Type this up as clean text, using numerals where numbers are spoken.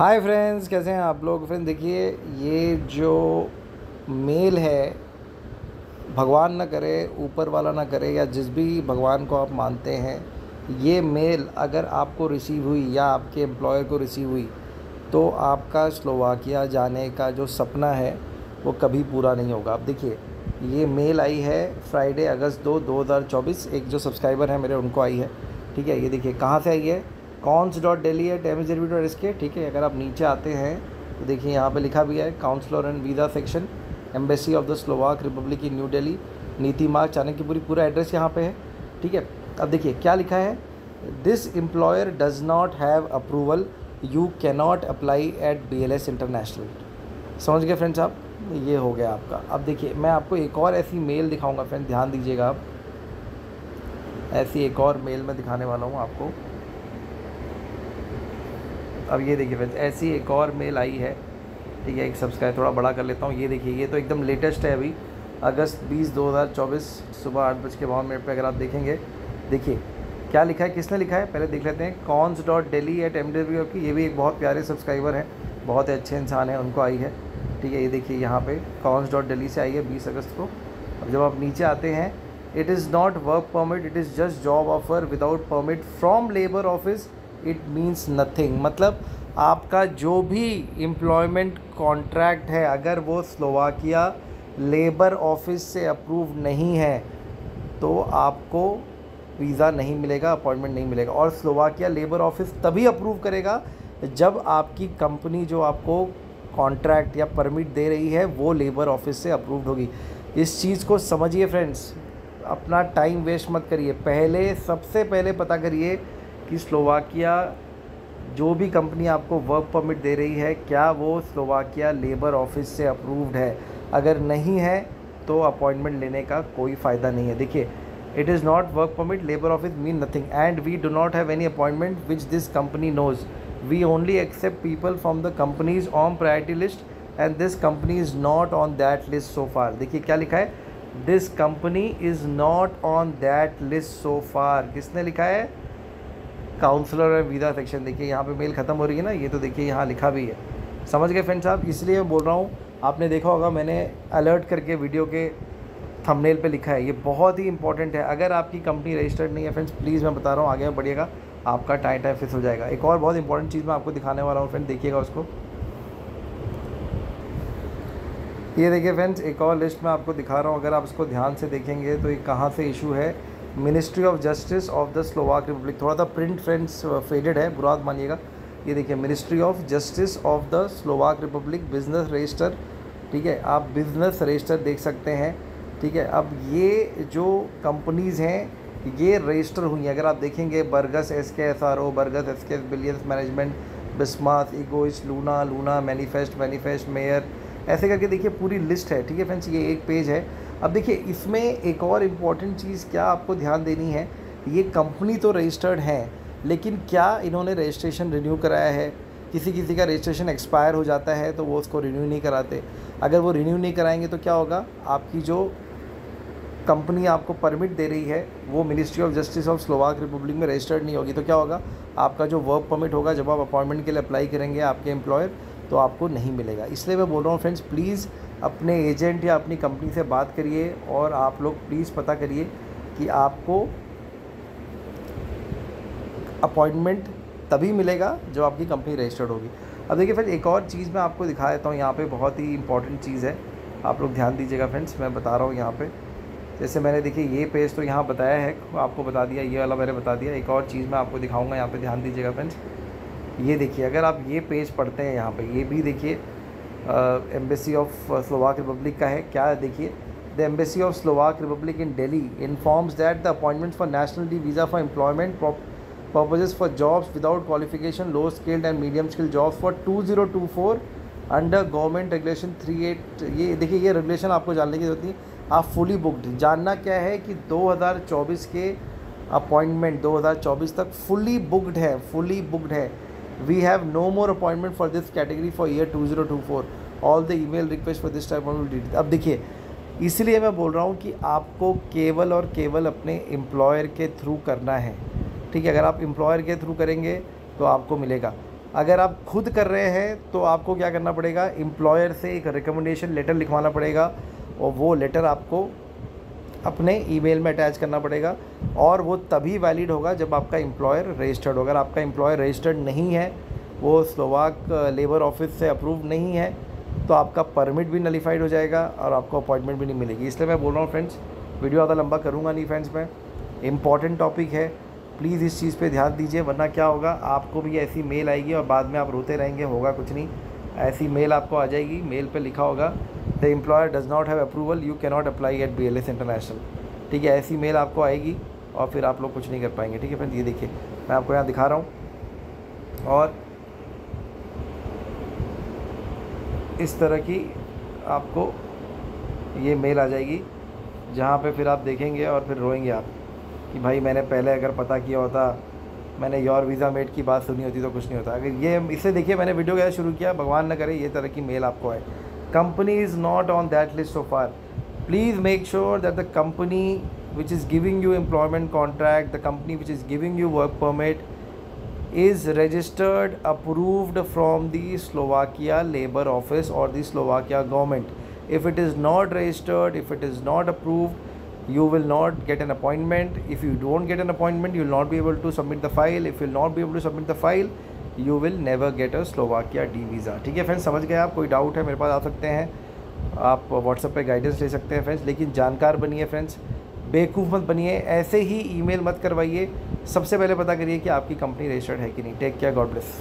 Hi friends, कैसे हैं आप लोग। फ्रेंड्स देखिए, ये जो मेल है, भगवान ना करे, ऊपर वाला ना करे, या जिस भी भगवान को आप मानते हैं, ये मेल अगर आपको रिसीव हुई या आपके एम्प्लॉयर को रिसीव हुई तो आपका स्लोवाकिया जाने का जो सपना है वो कभी पूरा नहीं होगा। अब देखिए, ये मेल आई है फ्राइडे अगस्त 2024। एक जो सब्सक्राइबर है मेरे, उनको आई है। ठीक है, ये देखिए कहाँ से आई है, cons.delhi@msrv.sk। ठीक है, अगर आप नीचे आते हैं तो देखिए यहाँ पे लिखा भी है consular and visa section, embassy of the Slovak Republic in New Delhi, Niti Marg Chanakyapuri, पूरा एड्रेस यहाँ पे है। ठीक है, अब देखिए क्या लिखा है, this employer does not have approval, you cannot apply eight BLS international. समझ गए फ्रेंड्स आप, ये हो गया आपका। अब देखिए मैं आपको एक और ऐसी मेल दिखाऊंगा फ्रेंड, ध्यान दीजिएगा आप, ऐसी एक और मेल मैं दिखाने वाला हूँ आपको। अब ये देखिए फ्रेंड्स, ऐसी एक और मेल आई है। ठीक है, एक सब्सक्राइब थोड़ा बड़ा कर लेता हूँ। ये देखिए, ये तो एकदम लेटेस्ट है, अभी अगस्त 20 2024 सुबह 8:52 पे अगर आप देखेंगे। देखिए क्या लिखा है, किसने लिखा है पहले देख लेते हैं। cons.delhi@msrv की, ये भी एक बहुत प्यारे सब्सक्राइबर हैं, बहुत ही अच्छे इंसान हैं, उनको आई है। ठीक है, ये देखिए यहाँ पे cons.delhi से आई है 20 अगस्त को। अब जब आप नीचे आते हैं, it is not work permit, it is just job offer without permit from labour office, it means nothing. मतलब आपका जो भी एम्प्लॉयमेंट कॉन्ट्रैक्ट है, अगर वो स्लोवाकिया लेबर ऑफिस से अप्रूव नहीं है तो आपको वीज़ा नहीं मिलेगा, अपॉइंटमेंट नहीं मिलेगा। और स्लोवाकिया लेबर ऑफिस तभी अप्रूव करेगा जब आपकी कंपनी जो आपको कॉन्ट्रैक्ट या परमिट दे रही है वो लेबर ऑफिस से अप्रूव्ड होगी। इस चीज़ को समझिए फ्रेंड्स, अपना टाइम वेस्ट मत करिए। पहले, सबसे पहले पता करिए कि स्लोवाकिया जो भी कंपनी आपको वर्क परमिट दे रही है, क्या वो स्लोवाकिया लेबर ऑफिस से अप्रूव्ड है। अगर नहीं है तो अपॉइंटमेंट लेने का कोई फ़ायदा नहीं है। देखिए, it is not work permit, labour office mean nothing, and we do not have any appointment which this company knows, we only accept people from the companies on priority list and this company is not on that list so far. देखिए क्या लिखा है, this company is not on that list so far. किसने लिखा है, counsellor और visa section. देखिए यहाँ पे मेल ख़त्म हो रही है ना, ये तो देखिए यहाँ लिखा भी है। समझ गए फ्रेंड्स आप, इसलिए मैं बोल रहा हूँ। आपने देखा होगा मैंने अलर्ट करके वीडियो के थंबनेल पे लिखा है, ये बहुत ही इंपॉर्टेंट है। अगर आपकी कंपनी रजिस्टर्ड नहीं है फ्रेंड्स, प्लीज़ मैं बता रहा हूँ, आगे में बढ़िएगा, आपका टाइम फिक्स हो जाएगा। एक और बहुत इंपॉर्टेंट चीज़ मैं आपको दिखाने वाला हूँ फ्रेंड, देखिएगा उसको। ये देखिए फ्रेंड्स, एक और लिस्ट मैं आपको दिखा रहा हूँ, अगर आप इसको ध्यान से देखेंगे तो ये कहाँ से इशू है, ministry of justice of the Slovak Republic. थोड़ा सा प्रिंट फ्रेंड्स फेडेड है, बुरा मत मानिएगा। ये देखिए, ministry of justice of the Slovak Republic, business register. ठीक है, आप बिजनेस रजिस्टर देख सकते हैं। ठीक है, अब ये जो कंपनीज़ हैं ये रजिस्टर हुई हैं, अगर आप देखेंगे, बर्गस SK SRO, बर्गस SK बिलियंस मैनेजमेंट, बिस्मास, इगोइस, लूना, मैनिफेस्ट, मेयर, ऐसे करके देखिए पूरी लिस्ट है। ठीक है फ्रेंड्स, ये एक पेज है। अब देखिए इसमें एक और इम्पॉर्टेंट चीज़ क्या आपको ध्यान देनी है, ये कंपनी तो रजिस्टर्ड है, लेकिन क्या इन्होंने रजिस्ट्रेशन रिन्यू कराया है। किसी किसी का रजिस्ट्रेशन एक्सपायर हो जाता है तो वो उसको रिन्यू नहीं कराते। अगर वो रिन्यू नहीं कराएंगे तो क्या होगा, आपकी जो कंपनी आपको परमिट दे रही है वो ministry of justice of Slovak Republic में रजिस्टर्ड नहीं होगी, तो क्या होगा, आपका जो वर्क परमिट होगा, जब आप अपॉइंटमेंट के लिए अप्लाई करेंगे आपके एम्प्लॉयर, तो आपको नहीं मिलेगा। इसलिए मैं बोल रहा हूँ फ्रेंड्स, प्लीज़ अपने एजेंट या अपनी कंपनी से बात करिए और आप लोग प्लीज़ पता करिए कि आपको अपॉइंटमेंट तभी मिलेगा जब आपकी कंपनी रजिस्टर्ड होगी। अब देखिए फ्रेंड्स, एक और चीज़ मैं आपको दिखा देता हूँ, यहाँ पे बहुत ही इंपॉर्टेंट चीज़ है, आप लोग ध्यान दीजिएगा फ्रेंड्स, मैं बता रहा हूँ यहाँ पे। जैसे मैंने देखिए ये पेज तो यहाँ बताया है, आपको बता दिया, ये वाला मैंने बता दिया। एक और चीज़ मैं आपको दिखाऊँगा, यहाँ पर ध्यान दीजिएगा फ्रेंड्स। ये देखिए, अगर आप ये पेज पढ़ते हैं यहाँ पे, ये भी देखिए एम्बेसी ऑफ स्लोवाक रिपब्लिक का है। क्या देखिए, the embassy of Slovak Republic in Delhi informs that the appointment for nationality visa for employment purposes for jobs without qualification, low skilled and medium skilled jobs for 2024 under government regulation 38। ये देखिए, ये regulation आपको जानने की जरूरत नहीं, आप fully booked. जानना क्या है कि 2024 के अपॉइंटमेंट 2024 तक फुली बुकड है। We have no more appointment for this category for year 2024. All the email request for this type will be deleted. अब देखिए, इसलिए मैं बोल रहा हूँ कि आपको केवल और केवल अपने एम्प्लॉयर के थ्रू करना है। ठीक है, अगर आप एम्प्लॉयर के थ्रू करेंगे तो आपको मिलेगा। अगर आप खुद कर रहे हैं तो आपको क्या करना पड़ेगा, एम्प्लॉयर से एक रिकमेंडेशन लेटर लिखवाना पड़ेगा और वो लेटर आपको अपने ईमेल में अटैच करना पड़ेगा और वो तभी वैलिड होगा जब आपका एम्प्लॉयर रजिस्टर्ड होगा। अगर आपका एम्प्लॉयर रजिस्टर्ड नहीं है, वो स्लोवाक लेबर ऑफिस से अप्रूव नहीं है, तो आपका परमिट भी नलीफाइड हो जाएगा और आपको अपॉइंटमेंट भी नहीं मिलेगी। इसलिए मैं बोल रहा हूँ फ्रेंड्स, वीडियो ज़्यादा लंबा करूँगा नहीं फ्रेंड्स, मैं इम्पॉर्टेंट टॉपिक है, प्लीज़ इस चीज़ पे ध्यान दीजिए, वरना क्या होगा, आपको भी ऐसी मेल आएगी और बाद में आप रोते रहेंगे, होगा कुछ नहीं। ऐसी मेल आपको आ जाएगी, मेल पे लिखा होगा the employer does not have approval, you can not apply eight BLS international. ठीक है, ऐसी मेल आपको आएगी और फिर आप लोग कुछ नहीं कर पाएंगे। ठीक है फ्रेंड्स, ये देखिए मैं आपको यहाँ दिखा रहा हूँ और इस तरह की आपको ये मेल आ जाएगी, जहाँ पे फिर आप देखेंगे और फिर रोएंगे आप कि भाई मैंने पहले अगर पता किया होता, मैंने योर वीज़ा मेट की बात सुनी होती तो कुछ नहीं होता। अगर ये इससे देखिए मैंने वीडियो कैसे शुरू किया, भगवान न करे ये तरह की मेल आपको आए। Company is not on that list so far. Please make sure that the company which is giving you employment contract, the company which is giving you work permit is registered, approved from the Slovakia Labour Office or the Slovakia government. If it is not registered, if it is not approved, you will not get an appointment. If you don't get an appointment, you will not be able to submit the file. If you will not be able to submit the file, you will never get a Slovakia D visa. ठीक है friends, समझ गए आप? कोई doubt है मेरे पास आ सकते हैं, आप व्हाट्सएप पे गाइडेंस ले सकते हैं फ्रेंड्स, लेकिन जानकार बनिए फ्रेंड्स, बेवकूफ़ मत बनिए, ऐसे ही ईमेल मत करवाइए। सबसे पहले पता करिए कि आपकी कंपनी रजिस्टर्ड है कि नहीं। Take care, God bless.